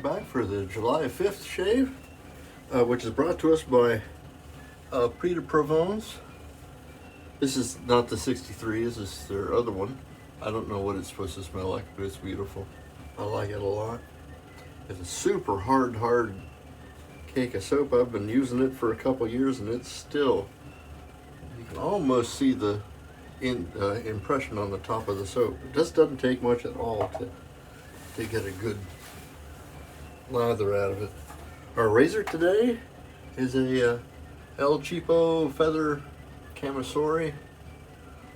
back for the July 5th shave, which is brought to us by Pré de Provence. This is not the 63, this is their other one. I don't know what it's supposed to smell like, but it's beautiful. I like it a lot. It's a super hard cake of soap. I've been using it for a couple years and it's still, you can almost see the impression on the top of the soap. It just doesn't take much at all to get a good lather out of it. Our razor today is a El Cheapo Feather Kamisori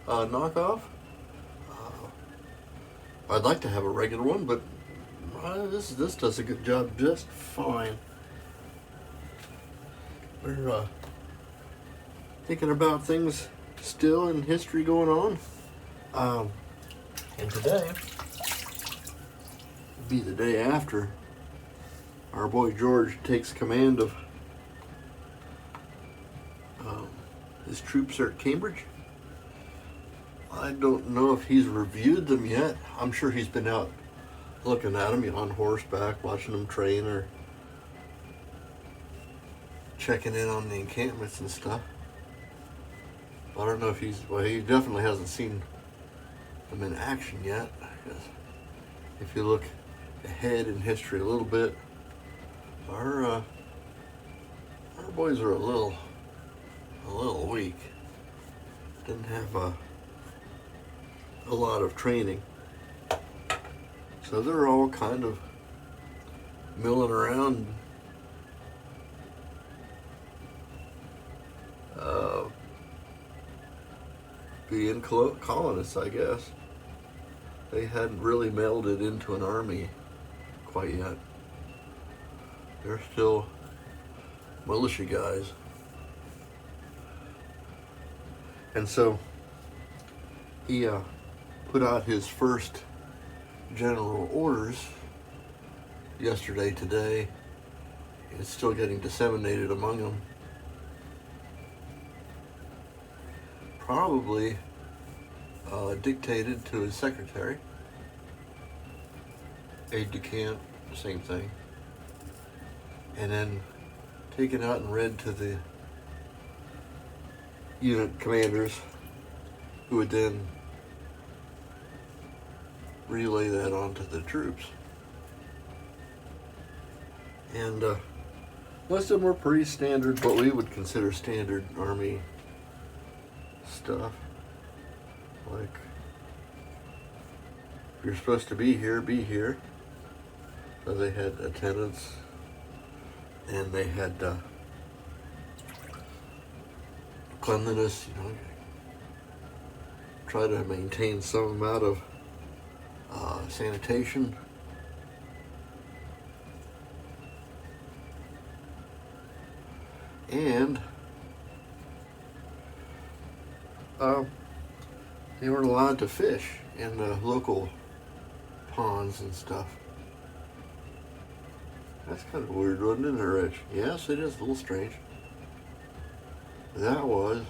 knockoff. I'd like to have a regular one, but this does a good job just fine. We're thinking about things still in history going on. And today will be the day after our boy George takes command of his troops are at Cambridge. I don't know if he's reviewed them yet. I'm sure he's been out looking at them, on horseback, watching them train, or checking in on the encampments and stuff. I don't know if he definitely hasn't seen them in action yet. If you look ahead in history a little bit, our boys are a little weak. Didn't have a lot of training, so they're all kind of milling around, being colonists, I guess. They hadn't really melded into an army quite yet. They're still militia guys. And so he put out his first general orders yesterday, today. It's still getting disseminated among them. Probably dictated to his secretary. Aide-de-camp, same thing. And then taken out and read to the unit commanders, who would then relay that on to the troops. And most of them were pretty standard, what we would consider standard Army stuff. Like, if you're supposed to be here, be here. So they had attendants, and they had cleanliness, try to maintain some amount of sanitation. And they weren't allowed to fish in the local ponds and stuff. That's kind of weird, wasn't it, Rich? Yes, it is a little strange. That was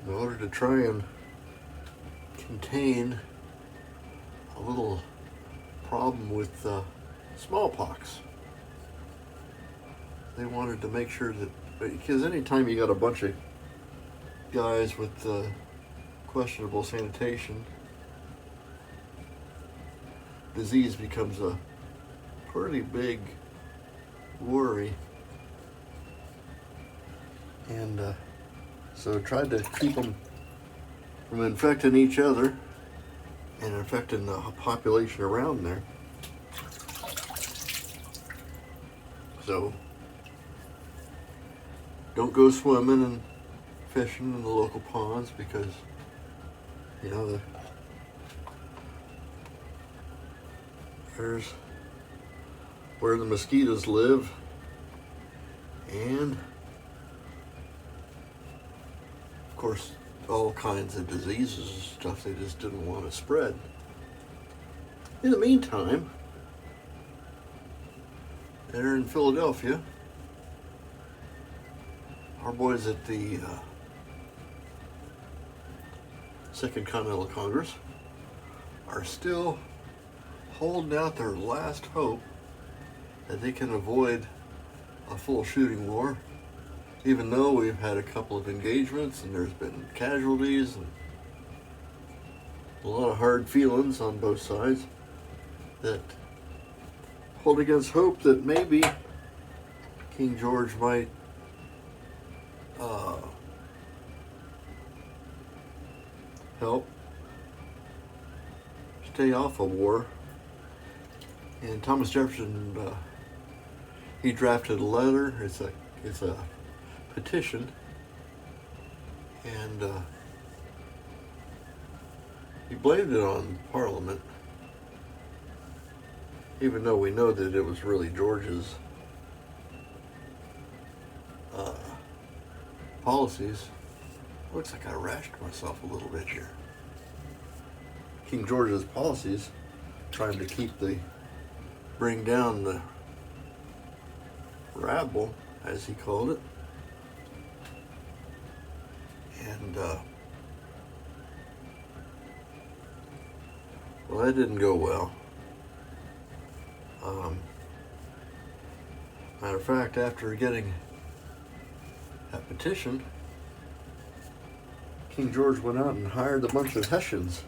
in order to try and contain a little problem with smallpox. They wanted to make sure that, because anytime you got a bunch of guys with questionable sanitation, disease becomes a pretty big worry. And so tried to keep them from infecting each other and infecting the population around there. So don't go swimming and fishing in the local ponds, because there's where the mosquitoes live, and of course all kinds of diseases and stuff they just didn't want to spread. In the meantime, they're in Philadelphia. Our boys at the Second Continental Congress are still holding out their last hope that they can avoid a full shooting war, even though we've had a couple of engagements and there's been casualties and a lot of hard feelings on both sides, that hold against hope that maybe King George might help stay off a war. And Thomas Jefferson, he drafted a letter. It's a petition, and he blamed it on Parliament, even though we know that it was really George's policies. Looks like I rashed myself a little bit here. King George's policies, trying to bring down the rabble, as he called it, and well, that didn't go well. Matter of fact, after getting that petition, King George went out and hired a bunch of Hessians,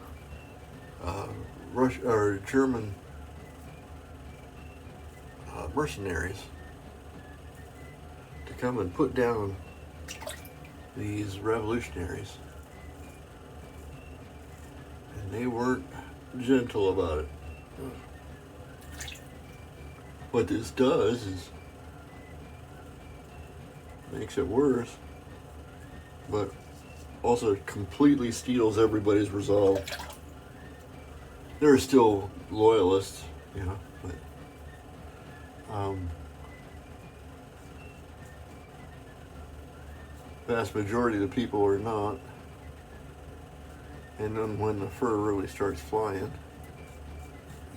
German mercenaries, to come and put down these revolutionaries. And they weren't gentle about it. What this does is makes it worse, but also completely steals everybody's resolve. There are still loyalists, but vast majority of the people are not. And then when the fur really starts flying,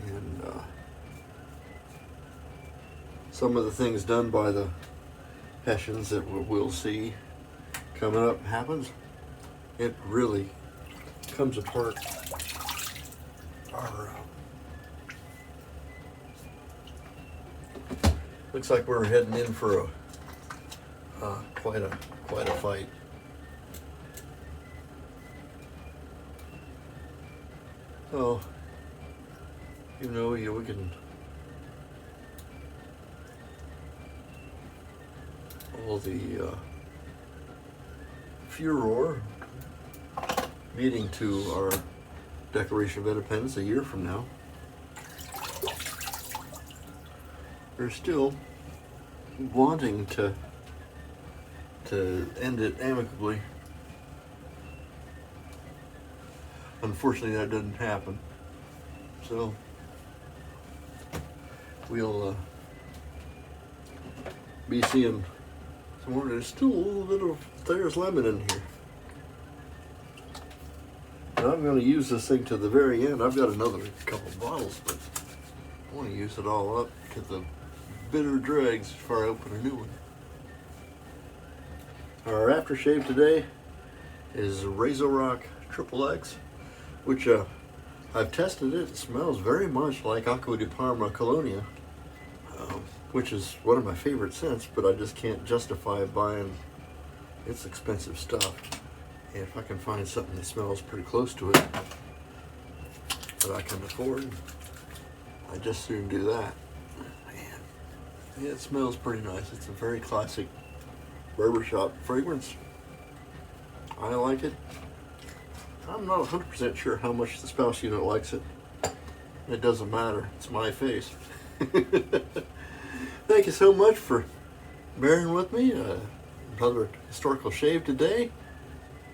and some of the things done by the Hessians that we'll see coming up happens, it really comes apart our looks like we're heading in for quite a fight. So, we can all the furor leading to our Declaration of Independence a year from now, they're still wanting to end it amicably. Unfortunately, that didn't happen. So we'll be seeing some more. There's still a little bit of Thayer's lemon in here. And I'm going to use this thing to the very end. I've got another couple bottles, but I want to use it all up to the bitter dregs before I open a new one. Our aftershave today is Razor Rock XXX, which I've tested it. It smells very much like Acqua di Parma Colonia, which is one of my favorite scents, but I just can't justify buying its expensive stuff. And if I can find something that smells pretty close to it that I can afford, I just soon do that. Man, yeah, it smells pretty nice. It's a very classic barbershop fragrance. I like it. I'm not 100% sure how much the spouse unit likes it. It doesn't matter. It's my face. Thank you so much for bearing with me. Another historical shave today.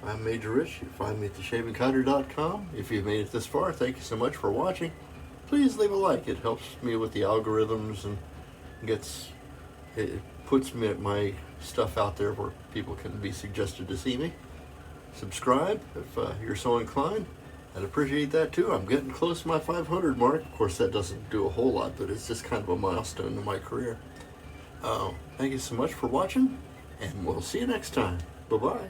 I'm Major Rich. You can find me at theshavingcutter.com. If you've made it this far, thank you so much for watching. Please leave a like. It helps me with the algorithms and it puts my stuff out there where people can be suggested to see me. Subscribe if you're so inclined. I'd appreciate that too. I'm getting close to my 500 mark. Of course, that doesn't do a whole lot, but it's just kind of a milestone in my career. Thank you so much for watching, and we'll see you next time. Bye-bye.